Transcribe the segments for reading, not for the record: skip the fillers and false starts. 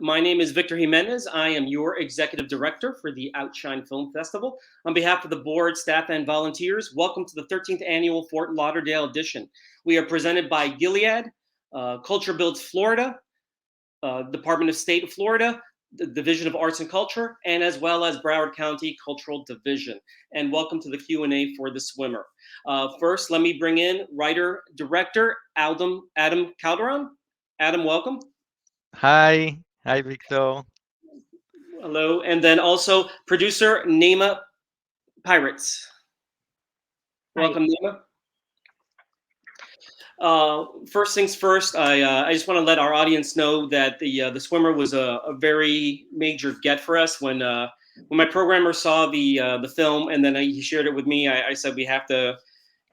My name is Victor Jimenez. I am your executive director for the OUTshine Film Festival. On behalf of the board, staff, and volunteers, welcome to the 13th annual Fort Lauderdale edition. We are presented by Gilead, Culture Builds Florida, Department of State of Florida, the Division of Arts and Culture, and as well as Broward County Cultural Division. And welcome to the Q&A for the swimmer. First, let me bring in writer-director Adam Calderon. Adam, welcome. Hi, Victor. Hello. And then also producer Naima Pirates. Welcome, Naima. First things first, I just want to let our audience know that the swimmer was a very major get for us. When my programmer saw the film and then he shared it with me, I said we have to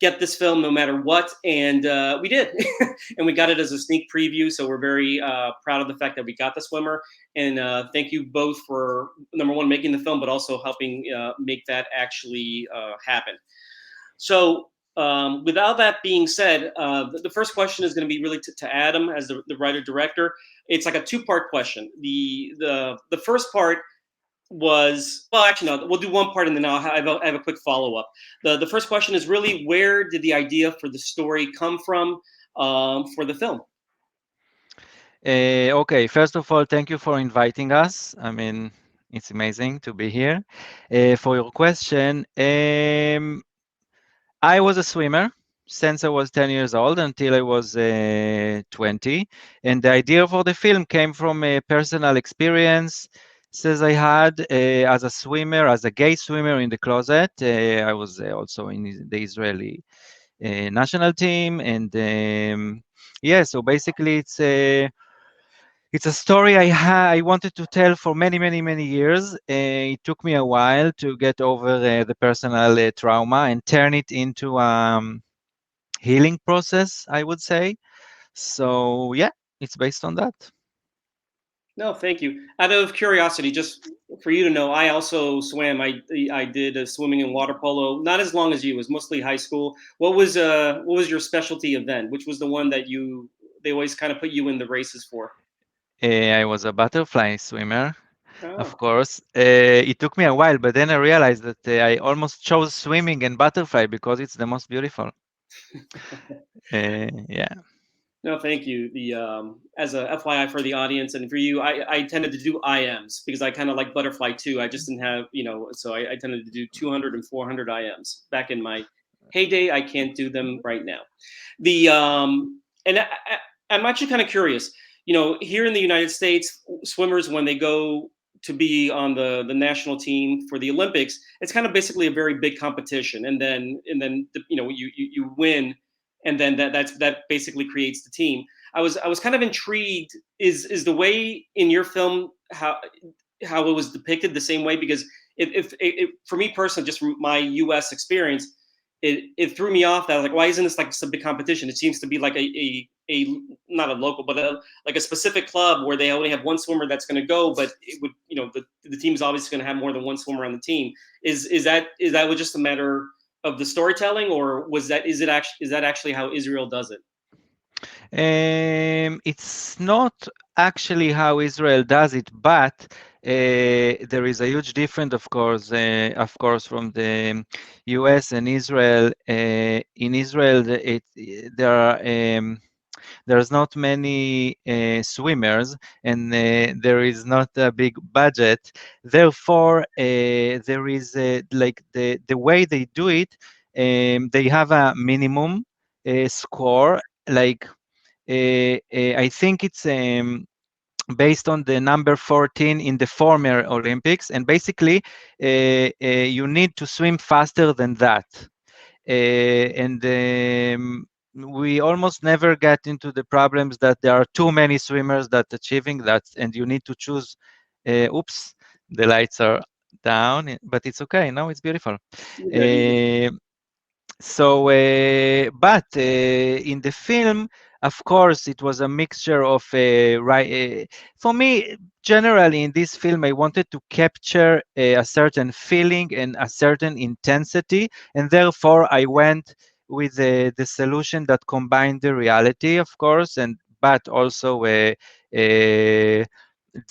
get this film no matter what, and we did. And we got it as a sneak preview, so we're very proud of the fact that we got the swimmer. And thank you both for, number one, making the film, but also helping make that actually happen. So with all that being said, the first question is going to be really to Adam as the writer-director. It's like a two-part question. The first part was, well, actually, no, we'll do one part and then I have a quick follow-up. The first question is really, where did the idea for the story come from for the film? Okay, first of all, thank you for inviting us. I mean, it's amazing to be here. For your question, I was a swimmer since I was 10 years old until I was 20. And the idea for the film came from a personal experience. Says I had as a swimmer, as a gay swimmer in the closet. I was also in the Israeli national team. And yeah, so basically it's a story I wanted to tell for many years. It took me a while to get over the personal trauma and turn it into healing process, I would say. So yeah, it's based on that. No, thank you. Out of curiosity, just for you to know, I also swam. I did swimming and water polo, not as long as you. It was mostly high school. What was your specialty event? Which was the one that they always kind of put you in the races for? I was a butterfly swimmer, of Oh. course. It took me a while, but then I realized that I almost chose swimming and butterfly because it's the most beautiful. Yeah. No, thank you. The as a FYI for the audience and for you, I tended to do IMs because I kind of like butterfly too. I just didn't have, so I tended to do 200 and 400 IMs back in my heyday. I can't do them right now. The and I'm actually kind of curious. Here in the United States, swimmers when they go to be on the national team for the Olympics, it's kind of basically a very big competition, and then you win, and then that basically creates the team. I was kind of intrigued. Is the way in your film how it was depicted the same way? Because if for me personally, just from my U.S. experience, it threw me off. That I was like, why isn't this like some big competition? It seems to be like a not a local, but like a specific club where they only have one swimmer that's going to go, but it would, the team's obviously going to have more than one swimmer on the team. Is that just a matter of the storytelling, or is that actually how Israel does it? It's not actually how Israel does it, but there is a huge difference, of course, from the U.S. and Israel. In Israel, there's not many swimmers, and there is not a big budget. Therefore, there is like the way they do it. They have a minimum score, like I think it's based on the number 14 in the former Olympics, and basically you need to swim faster than that. And we almost never get into the problems that there are too many swimmers that achieving that, and you need to choose. Oops, the lights are down, but it's okay. Now it's beautiful. You're So, but in the film, of course, it was a mixture of right. For me, generally in this film, I wanted to capture a certain feeling and a certain intensity, and therefore I went with the solution that combined the reality, of course, and but also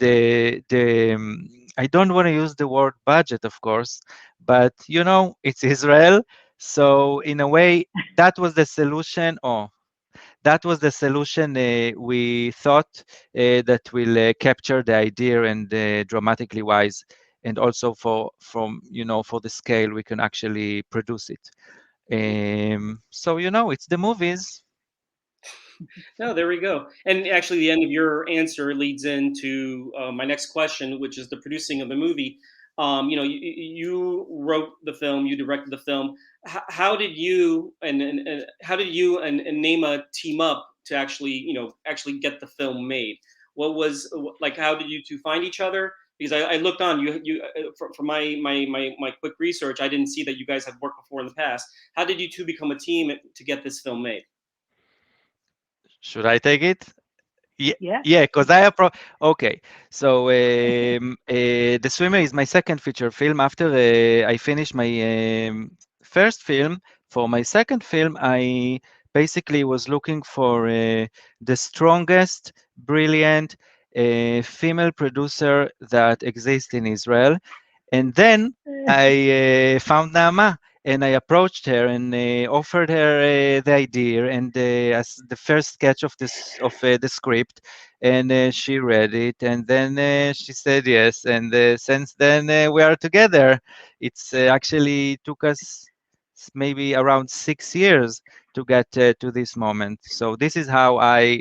I don't want to use the word budget, of course, but it's Israel. So in a way, that was the solution. Oh, that was the solution we thought that will capture the idea and dramatically wise, and also for the scale we can actually produce it. So it's the movies. No, there we go. And actually, the end of your answer leads into my next question, which is the producing of the movie. You wrote the film, you directed the film. How did you and how did you and Nema team up to actually actually get the film made? What was like? How did you two find each other? Because I looked on you for my quick research, I didn't see that you guys had worked before in the past. How did you two become a team to get this film made? Should I take it? Yeah, Yeah. yeah, because I approach. Okay, so The Swimmer is my second feature film. After I finished my first film, for my second film, I basically was looking for the strongest, brilliant female producer that exists in Israel. And then I found Naama, and I approached her and offered her the idea and as the first sketch of the script, and she read it, and then she said yes, and since then we are together. It's actually took us maybe around 6 years to get to this moment. So this is how uh,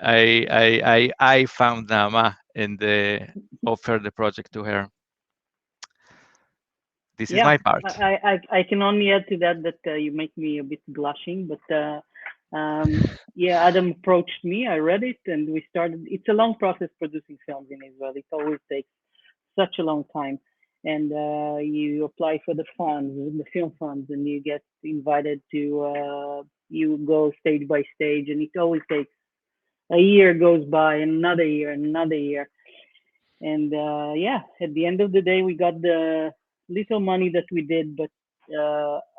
I found Nama and offered the project to her. This is Yeah, my part. I can only add to that that you make me a bit blushing, but yeah, Adam approached me. I read it, and we started. It's a long process producing films in Israel. It always takes such a long time, and you apply for the funds, the film funds, and you get invited to. You go stage by stage, and it always takes a year goes by, and another year, and another year. And yeah, at the end of the day, we got the little money that we did. But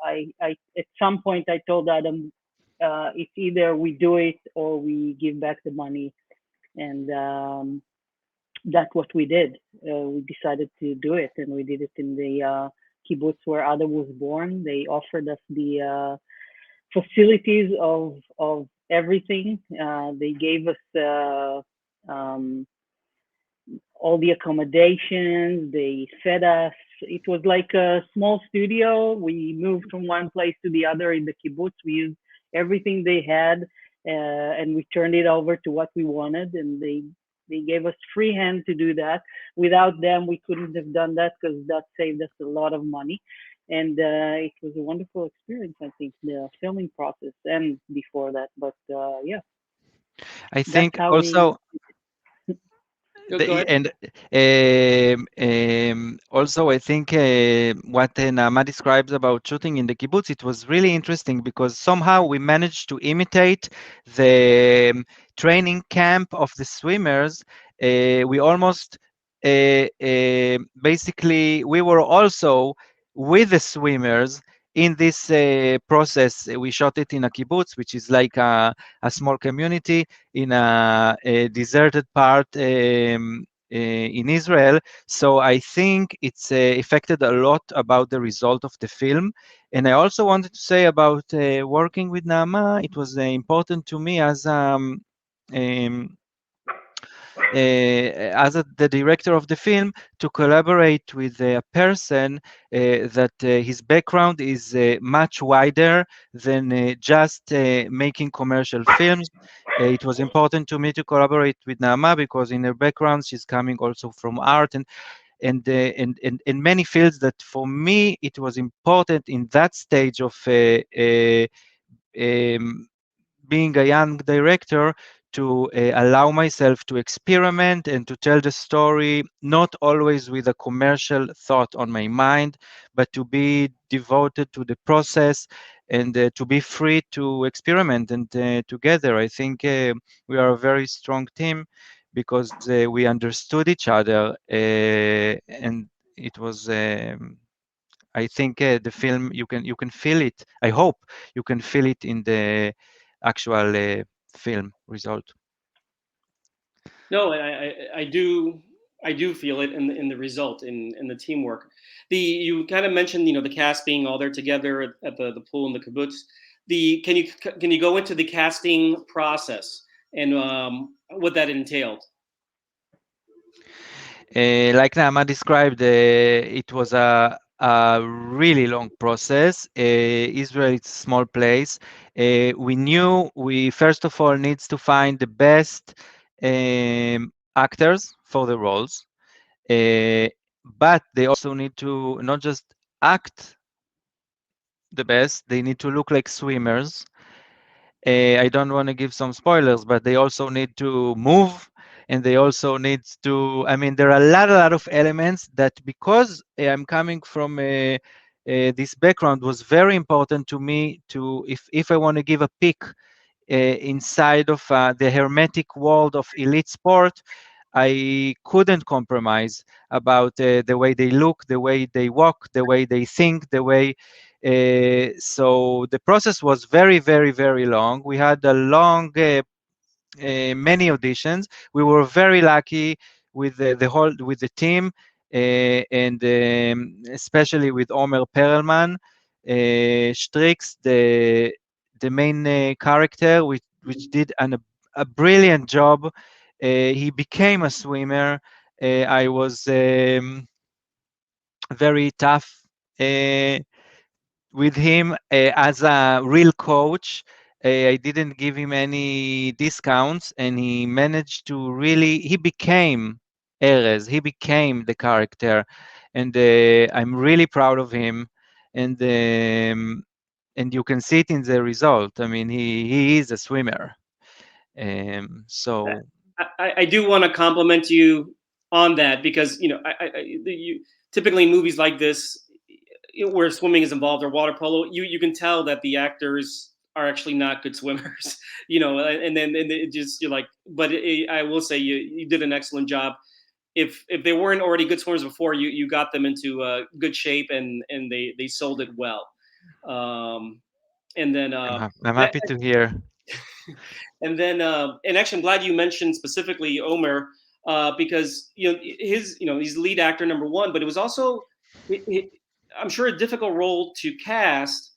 I at some point I told Adam, it's either we do it or we give back the money, and that's what we did. We decided to do it, and we did it in the kibbutz where Adam was born. They offered us the facilities of everything. They gave us all the accommodations. They fed us. It was like a small studio. We moved from one place to the other in the kibbutz. We used everything they had, and we turned it over to what we wanted. And they gave us free hand to do that. Without them, we couldn't have done that because that saved us a lot of money. And it was a wonderful experience, I think, the filming process and before that. But yeah, I that's think how we. also Go ahead. and also I think what Naama describes about shooting in the kibbutz, it was really interesting because somehow we managed to imitate the training camp of the swimmers. We almost basically we were also with the swimmers in this process. We shot it in a kibbutz, which is like a small community in a deserted part in Israel. So I think it's affected a lot about the result of the film. And I also wanted to say about working with Naama. It was important to me um, the director of the film to collaborate with a person that his background is much wider than just making commercial films. It was important to me to collaborate with Naama because in her background she's coming also from art and many fields that for me it was important in that stage of um, being a young director to allow myself to experiment and to tell the story, not always with a commercial thought on my mind, but to be devoted to the process and to be free to experiment. And together, I think we are a very strong team because we understood each other and it was I think the film you can feel it. I hope you can feel it in the actual film result. No, I do feel it in the result in the teamwork. You kind of mentioned the cast being all there together at the pool and the kibbutz. The can you go into the casting process and what that entailed? Like Nama described, it was a really long process. Israel is a small place. We knew we first of all needs to find the best actors for the roles, but they also need to not just act the best, they need to look like swimmers. I don't want to give some spoilers, but they also need to move, and they also need to. I mean, there are a lot of elements that because I'm coming from this background was very important to me to if I want to give a pick inside of the hermetic world of elite sport. I couldn't compromise about the way they look, the way they walk, the way they think, the way. So the process was very, very, very long. We had a long, many auditions. We were very lucky with the team, and especially with Omer Perelman, Strix, the main character, which did a brilliant job. He became a swimmer. I was very tough with him as a real coach. I didn't give him any discounts, and he managed to really. He became Erez. He became the character, and I'm really proud of him. And you can see it in the result. I mean, he is a swimmer. So I do want to compliment you on that because typically in movies like this where swimming is involved or water polo, you can tell that the actors are actually not good swimmers, and then it just you're like, but I will say you did an excellent job. If they weren't already good swimmers before, you got them into good shape and they sold it well. Um, and then I'm happy to hear. and actually, I'm glad you mentioned specifically Omer because he's the lead actor number one, but it was also I'm sure a difficult role to cast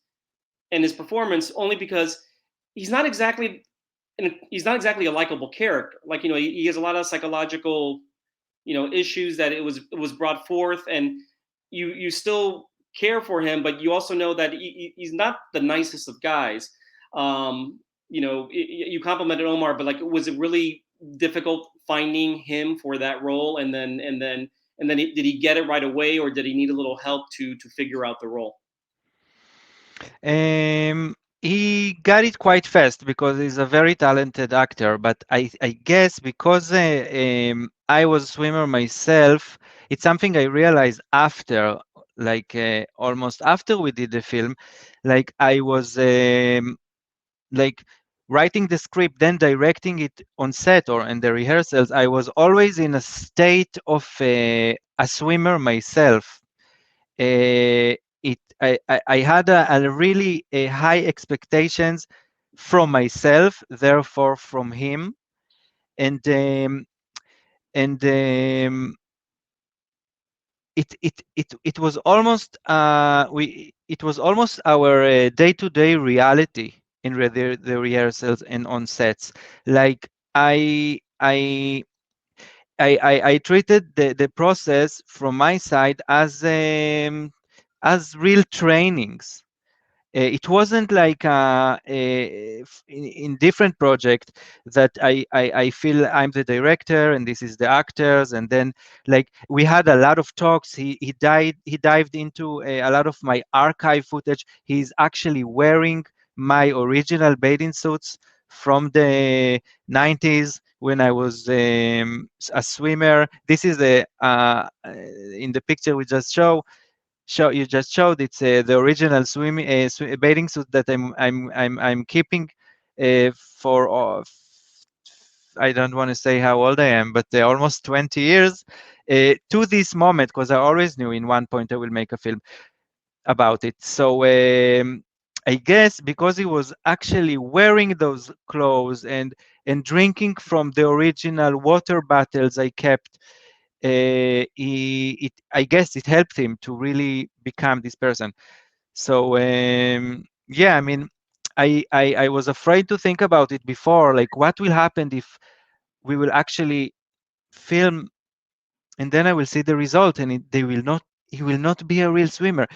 and his performance only because he's not exactly he's not exactly a likable character. Like he has a lot of psychological issues that it was brought forth, and you still care for him, but you also know that he's not the nicest of guys. You complimented Omar, but like, was it really difficult finding him for that role? Did he get it right away, or did he need a little help to figure out the role? He got it quite fast because he's a very talented actor. But I guess because I was a swimmer myself, it's something I realized after, like almost after we did the film, like I was like writing the script, then directing it on set or in the rehearsals. I was always in a state of a swimmer myself. I had a really high expectations from myself, therefore from him, and and it was almost it was almost our day-to-day reality in the rehearsals and on sets. Like I treated the process from my side as real trainings. It wasn't like in different project that I feel I'm the director and this is the actors, and then like we had a lot of talks. He dived into a lot of my archive footage. He's actually wearing my original bathing suits from the 90s when I was a swimmer. This is in the picture we just you just showed. It's the original swimming bathing suit that I'm keeping for I don't want to say how old I am, but almost 20 years to this moment, because I always knew in one point I will make a film about it. So I guess because he was actually wearing those clothes and drinking from the original water bottles I kept, I guess it helped him to really become this person. So yeah, I mean, I was afraid to think about it before, like what will happen if we will actually film and then I will see the result and they will not he will not be a real swimmer.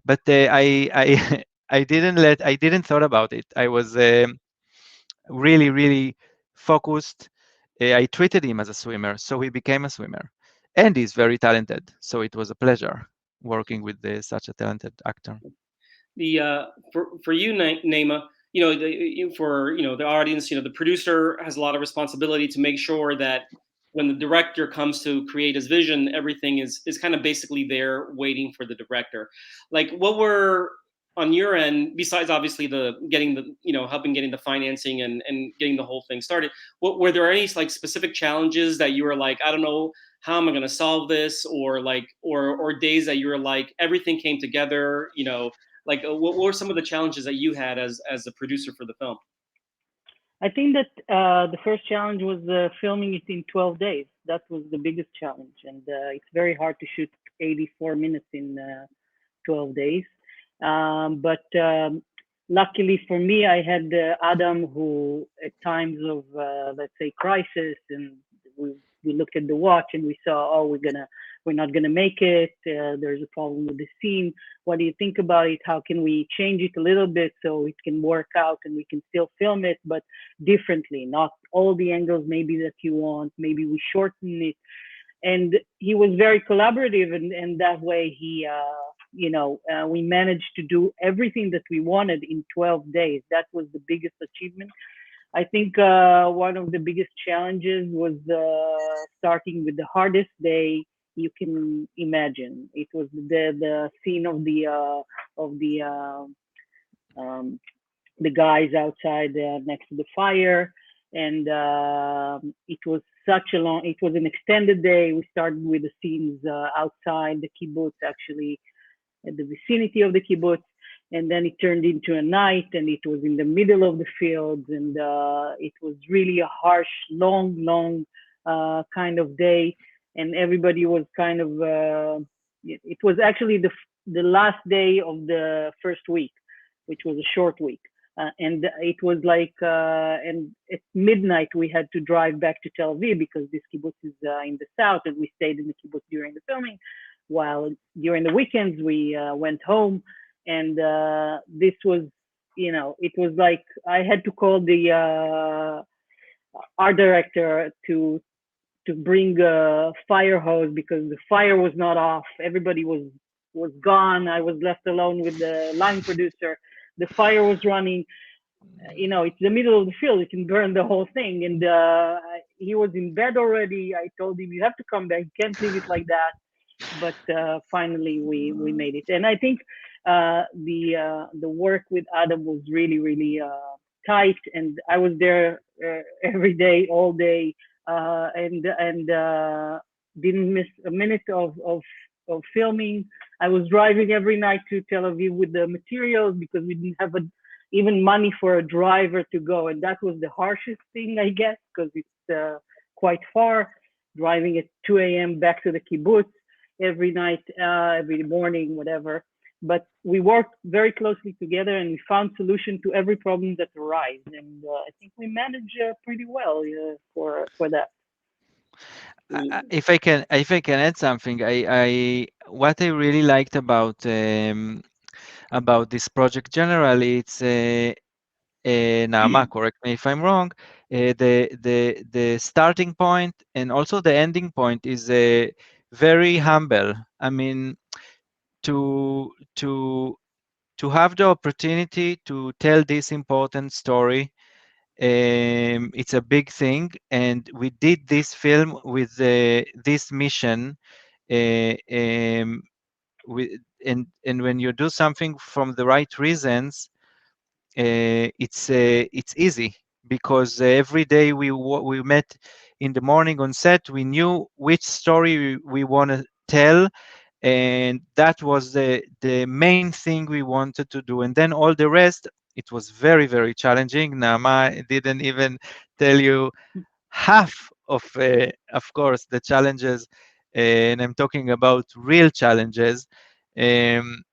But I I didn't thought about it. I was really focused. I treated him as a swimmer, so he became a swimmer, and he's very talented. So it was a pleasure working with such a talented actor. The for you, Naima, for the audience, the producer has a lot of responsibility to make sure that when the director comes to create his vision, everything is kind of basically there waiting for the director. Like, what were on your end, besides obviously the getting the helping getting the financing and getting the whole thing started, what were there any like specific challenges that you were like, I don't know, how am I going to solve this, or like or days that you were like everything came together, like, what were some of the challenges that you had as a producer for the film? I think that the first challenge was filming it in 12 days. That was the biggest challenge, and it's very hard to shoot 84 minutes in 12 days. But luckily for me, I had Adam, who at times of let's say crisis, and we we looked at the watch and we saw, oh, we're not gonna make it. There's a problem with the scene. What do you think about it? How can we change it a little bit so it can work out and we can still film it, but differently, not all the angles maybe that you want. Maybe we shorten it. And he was very collaborative, and that way we managed to do everything that we wanted in 12 days. That was the biggest achievement. I think one of the biggest challenges was starting with the hardest day you can imagine. It was the scene of um, the guys outside next to the fire, and it was an extended day. We started with the scenes outside the kibbutz, actually at the vicinity of the kibbutz, and then it turned into a night, and it was in the middle of the fields, and it was really a harsh, long kind of day, and everybody was kind of. It was actually the last day of the first week, which was a short week. And it was like, and at midnight we had to drive back to Tel Aviv because this kibbutz is in the south, and we stayed in the kibbutz during the filming. While during the weekends we went home, and this was, it was like I had to call the art director to bring a fire hose because the fire was not off. Everybody was gone. I was left alone with the line producer. The fire was running. It's the middle of the field. It can burn the whole thing. And he was in bed already. I told him, you have to come back. You can't leave it like that. But finally, we made it. And I think the work with Adam was really tight. And I was there every day, all day, and didn't miss a minute of filming. I was driving every night to Tel Aviv with the materials because we didn't have even money for a driver to go, and that was the harshest thing, I guess, because it's quite far, driving at 2 a.m. back to the kibbutz every night, every morning, whatever. But we worked very closely together, and we found solution to every problem that arose, and I think we managed pretty well for that. If I can add something, I what I really liked about this project generally, it's Naama, correct me if I'm wrong. The starting point and also the ending point is very humble. I mean, to to to have the opportunity to tell this important story, it's a big thing, and we did this film with this mission. Uh, um, with, and when you do something from the right reasons, it's easy because every day we met in the morning on set. We knew which story we want to tell, and that was the main thing we wanted to do. And then all the rest, it was very, very challenging. Naama didn't even tell you half of course, the challenges, and I'm talking about real challenges, um,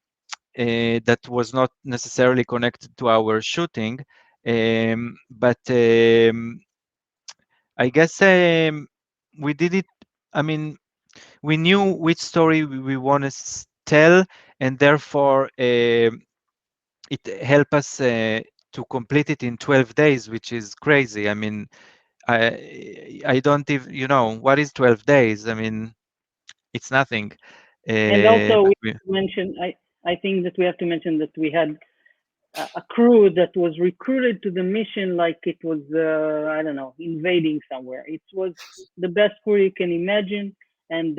that was not necessarily connected to our shooting, but I guess we did it. I mean, we knew which story we want to tell, and therefore it helped us to complete it in 12 days, which is crazy. I mean, I don't even, what is 12 days? I mean, it's nothing. And also, But we mentioned, I think that we have to mention that we had a crew that was recruited to the mission like it was, I don't know, invading somewhere. It was the best crew you can imagine, and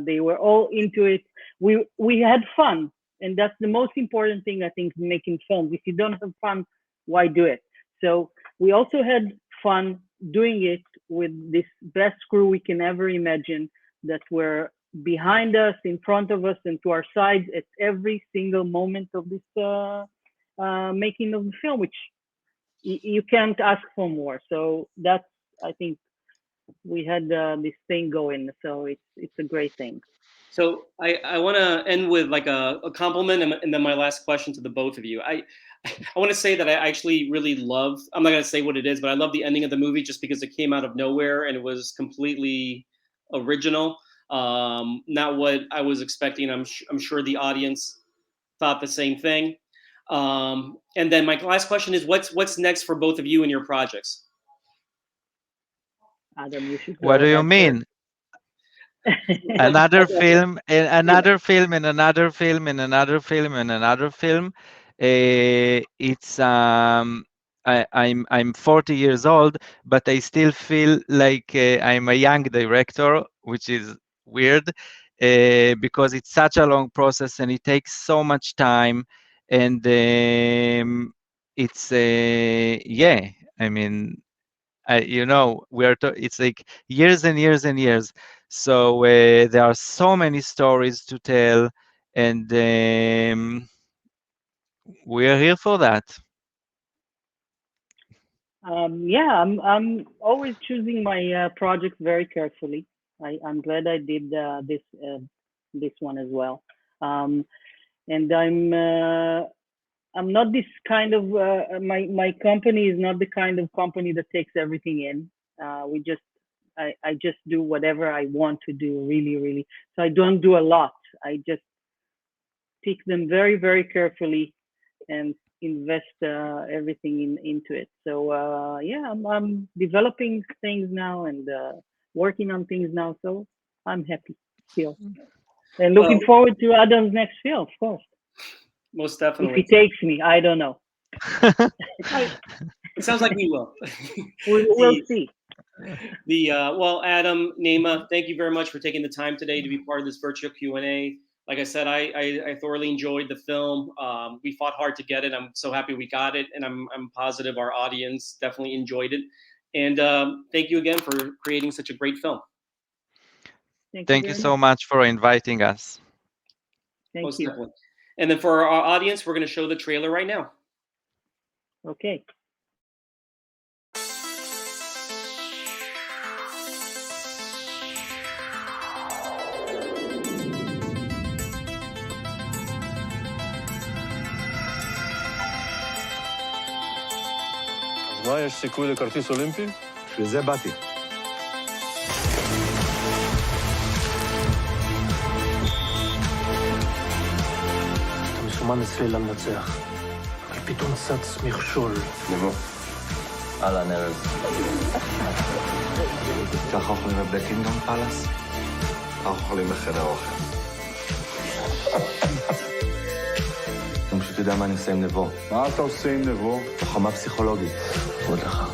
they were all into it. We had fun, and that's the most important thing, I think, making films. If you don't have fun, why do it? So we also had fun doing it with this best crew we can ever imagine, that were behind us, in front of us, and to our sides at every single moment of this making of the film, which you can't ask for more. So that's, I think, we had this thing going. So it's a great thing. So I want to end with like a compliment, and then my last question to the both of you. I want to say that I actually really love, I'm not going to say what it is, but I love the ending of the movie just because it came out of nowhere and it was completely original. Not what I was expecting. I'm sure the audience thought the same thing. And then my last question is, what's next for both of you and your projects? Adam, you should go what do you ahead mean? Another film, and another film, and another film, and another film, and another film. It's I'm 40 years old, but I still feel like I'm a young director, which is weird, because it's such a long process and it takes so much time, and it's yeah. I mean, it's like years and years and years. So there are so many stories to tell, and we're here for that. Yeah, I'm always choosing my projects very carefully. I'm glad I did this one as well. And I'm not this kind of my company is not the kind of company that takes everything in. I just do whatever I want to do, really, really. So I don't do a lot. I just pick them very, very carefully and invest everything into it. So yeah, I'm developing things now and working on things now. So I'm happy still, and looking forward to Adam's next film, of course. Most definitely. If he takes me, I don't know. It sounds like we will. We'll see. Well, Adam, Naama, thank you very much for taking the time today to be part of this virtual Q&A. Like I said, I thoroughly enjoyed the film. We fought hard to get it. I'm so happy we got it, and I'm positive our audience definitely enjoyed it. And thank you again for creating such a great film. Thank you so much for inviting us. Thank you. Definitely. And then for our audience, we're going to show the trailer right now. Okay. מה, יש סיכוי לכרטיס אולימפי? בשביל זה באתי. אתה מסומן אצלי למנצח, אבל פתאום צץ מכשול. נבוא. אהלן, ארז. ככה אוכלים בבקינגדום פלאס? ככה אוכלים בחדר אוכל. אני פשוט יודע מה אני עושה עם נבוא. מה אתה עושה עם נבוא? לוחמה פסיכולוגית. עוד לך.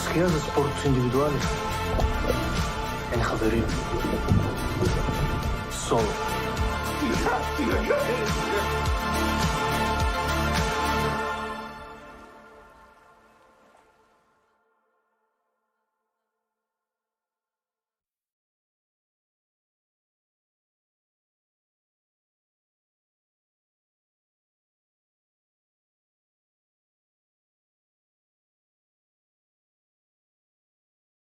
שחייה זה ספורט אינדיבידואלי. אין חברים. solo. You have to.